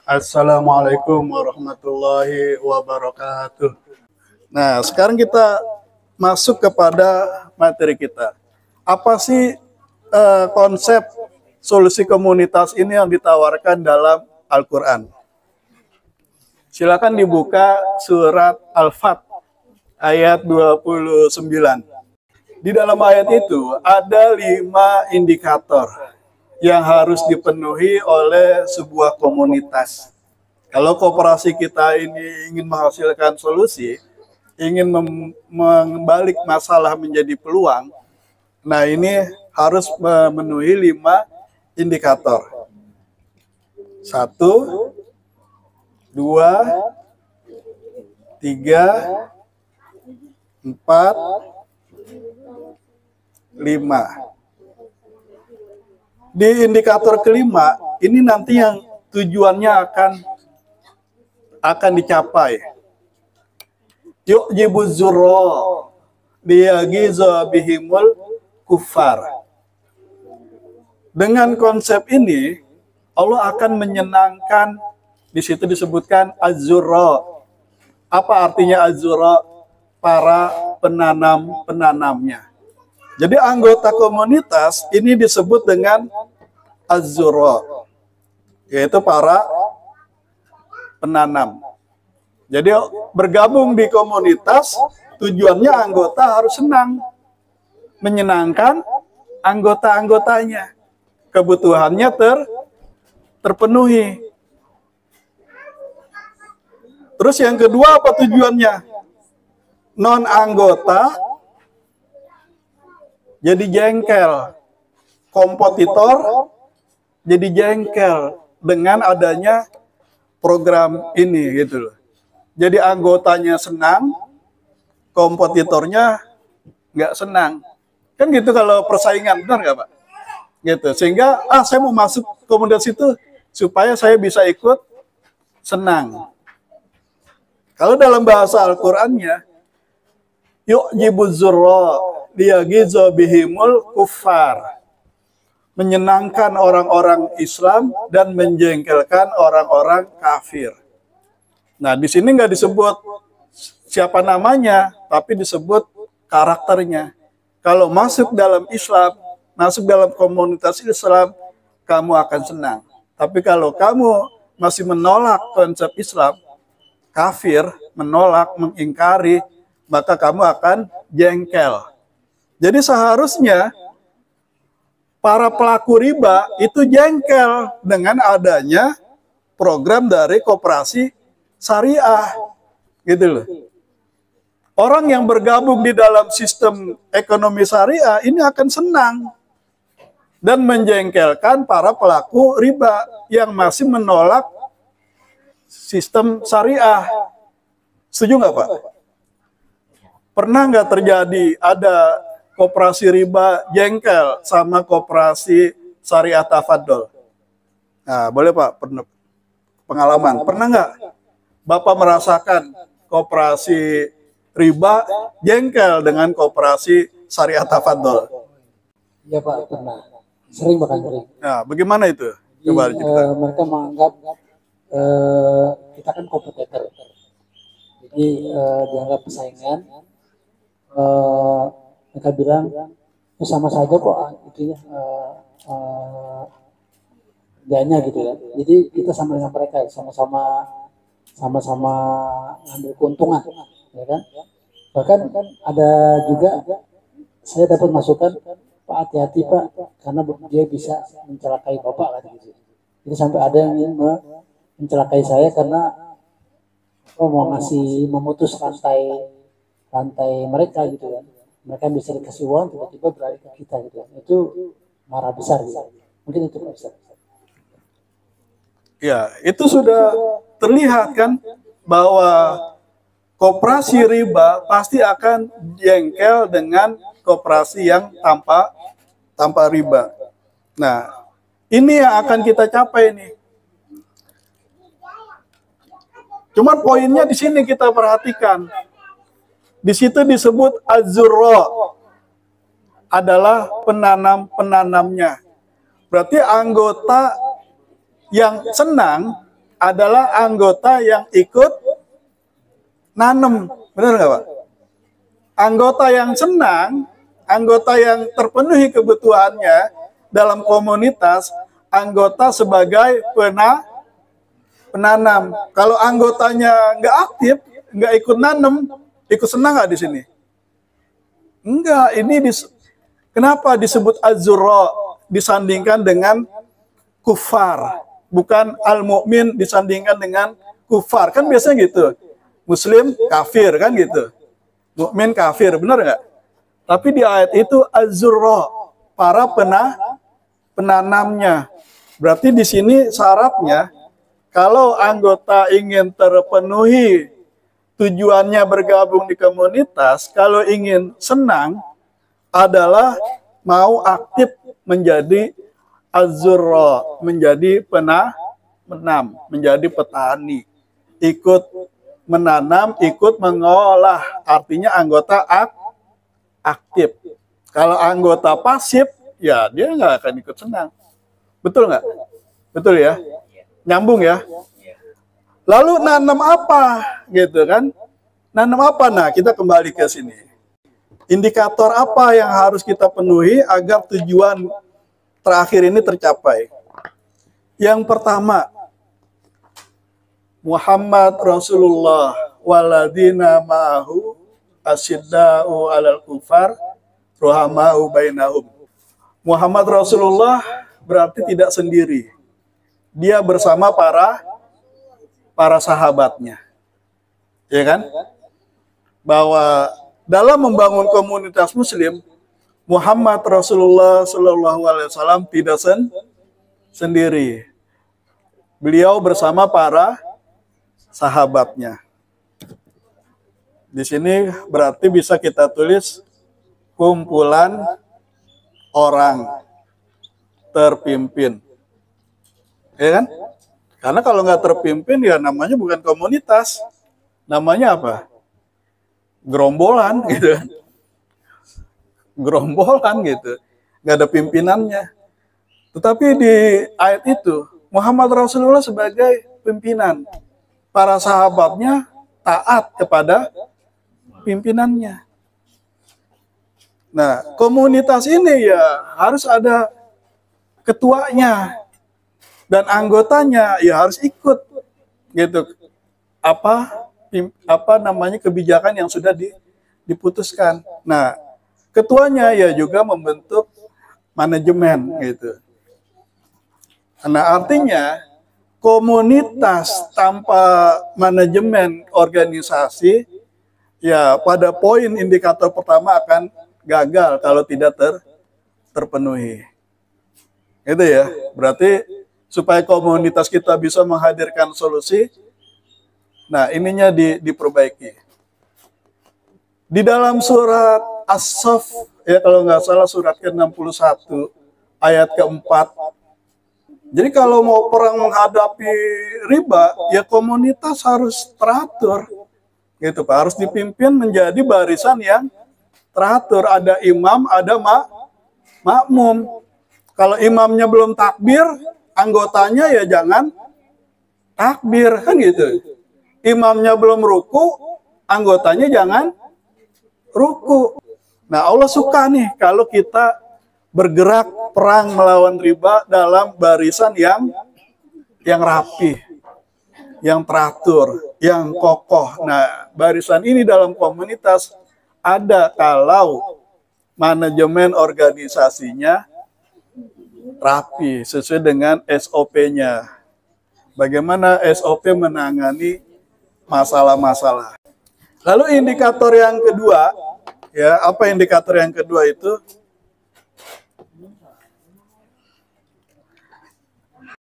Assalamualaikum warahmatullahi wabarakatuh. Nah, sekarang kita masuk kepada materi kita. Apa sih konsep solusi komunitas ini yang ditawarkan dalam Al-Quran? Silakan dibuka surat Al-Fat ayat 29. Di dalam ayat itu ada 5 indikator yang harus dipenuhi oleh sebuah komunitas. Kalau koperasi kita ini ingin menghasilkan solusi, ingin membalik masalah menjadi peluang, nah ini harus memenuhi 5 indikator. 1, 2, 3, 4, 5. Di indikator kelima, ini nanti yang tujuannya akan dicapai. Yu'jibuz zurra liyagiza bihimul kuffar. Dengan konsep ini, Allah akan menyenangkan, di situ disebutkan az-zurra. Apa artinya az-zurra? Para penanam-penanamnya. Jadi anggota komunitas ini disebut dengan az-zurra, yaitu para penanam. Jadi bergabung di komunitas, tujuannya anggota harus senang, menyenangkan anggota-anggotanya, kebutuhannya terpenuhi. Terus yang kedua apa tujuannya? Non anggota jadi jengkel, kompetitor jadi jengkel dengan adanya program ini gitu loh. Jadi anggotanya senang, kompetitornya nggak senang. Kan gitu kalau persaingan, benar nggak Pak? Gitu. Sehingga saya mau masuk komunitas itu supaya saya bisa ikut senang. Kalau dalam bahasa Al-Qur'annya yu'jibuz zurra liyagiza bihimul kuffar. Menyenangkan orang-orang Islam dan menjengkelkan orang-orang kafir. Nah, di sini nggak disebut siapa namanya, tapi disebut karakternya. Kalau masuk dalam Islam, masuk dalam komunitas Islam, kamu akan senang. Tapi kalau kamu masih menolak konsep Islam, kafir, menolak, mengingkari, maka kamu akan jengkel. Jadi seharusnya para pelaku riba itu jengkel dengan adanya program dari koperasi syariah, gitu loh. Orang yang bergabung di dalam sistem ekonomi syariah ini akan senang dan menjengkelkan para pelaku riba yang masih menolak sistem syariah. Setuju nggak Pak? Pernah nggak terjadi ada koperasi riba jengkel sama koperasi syariah tafadhol? Nah, boleh Pak, pengalaman. Pernah nggak Bapak merasakan koperasi riba jengkel dengan koperasi syariah tafadhol? Iya Pak, pernah. Sering bahkan sering. Nah, bagaimana itu? Coba cerita. Mereka menganggap kita kan kompetitor. Jadi dianggap persaingan. Mereka bilang sama saja kok itunya gaknya gitu ya. Jadi kita sama dengan mereka, sama-sama ngambil keuntungan, ya kan? Bahkan ada juga saya dapat masukan, Pak hati-hati Pak, karena dia bisa mencelakai Bapak kan gitu. Jadi sampai ada yang ingin mencelakai saya karena mau memutus rantai mereka gitu kan. Mereka bisa dikasih uang, tiba-tiba beralih ke kita gitu kan. Itu marah besar gitu. Mungkin itu Pak Ustaz. Ya, itu sudah terlihat kan bahwa koperasi riba pasti akan jengkel dengan koperasi yang tanpa riba. Nah, ini yang akan kita capai nih. Cuman poinnya di sini kita perhatikan. Di situ disebut az-zurra adalah penanam-penanamnya. Berarti anggota yang senang adalah anggota yang ikut nanem. Benar nggak, Pak? Anggota yang senang, anggota yang terpenuhi kebutuhannya dalam komunitas, anggota sebagai penanam. Kalau anggotanya nggak aktif, nggak ikut nanam, ikut senang nggak di sini? Enggak. Kenapa disebut az-zurra disandingkan dengan kufar, bukan al-mu'min disandingkan dengan kufar? Kan biasanya gitu. Muslim kafir kan gitu. Mukmin kafir, benar nggak? Tapi di ayat itu az-zurra, para penanamnya. Berarti di sini syaratnya kalau anggota ingin terpenuhi tujuannya bergabung di komunitas, kalau ingin senang adalah mau aktif menjadi az-zurra, menjadi penanam, menjadi petani, ikut menanam, ikut mengolah, artinya anggota aktif. Kalau anggota pasif, ya dia nggak akan ikut senang. Betul nggak? Betul ya? Nyambung ya? Lalu nanam apa? Gitu kan? Nanam apa? Nah, kita kembali ke sini. Indikator apa yang harus kita penuhi agar tujuan terakhir ini tercapai? Yang pertama, Muhammad Rasulullah waladina ma'ahu asyidda'u alal kufar ruhama'u bainahum. Muhammad Rasulullah berarti tidak sendiri. Dia bersama para sahabatnya. Ya kan? Bahwa dalam membangun komunitas muslim, Muhammad Rasulullah SAW tidak sendiri. Beliau bersama para sahabatnya. Di sini berarti bisa kita tulis kumpulan orang terpimpin. Ya kan? Karena kalau nggak terpimpin ya namanya bukan komunitas. Namanya apa? Gerombolan gitu kan. Gerombolan gitu. Nggak ada pimpinannya. Tetapi di ayat itu Muhammad Rasulullah sebagai pimpinan. Para sahabatnya taat kepada pimpinannya. Nah, komunitas ini ya harus ada ketuanya dan anggotanya ya harus ikut gitu. Apa namanya kebijakan yang sudah diputuskan. Nah, ketuanya ya juga membentuk manajemen gitu. Nah, artinya komunitas tanpa manajemen organisasi, ya pada poin indikator pertama akan gagal kalau tidak terpenuhi. Itu ya, berarti supaya komunitas kita bisa menghadirkan solusi, nah ininya diperbaiki. Di dalam surat As-Saff, ya kalau nggak salah surat ke-61, ayat ke-4, jadi kalau mau perang menghadapi riba, ya komunitas harus teratur, gitu Pak. Harus dipimpin menjadi barisan yang teratur. Ada imam, ada makmum. Kalau imamnya belum takbir, anggotanya ya jangan takbir, kan gitu. Imamnya belum ruku, anggotanya jangan ruku. Nah, Allah suka nih kalau kita bergerak perang melawan riba dalam barisan yang rapi, yang teratur, yang kokoh. Nah, barisan ini dalam komunitas ada kalau manajemen organisasinya rapi, sesuai dengan SOP-nya. Bagaimana SOP menangani masalah-masalah. Lalu indikator yang kedua, ya apa indikator yang kedua itu?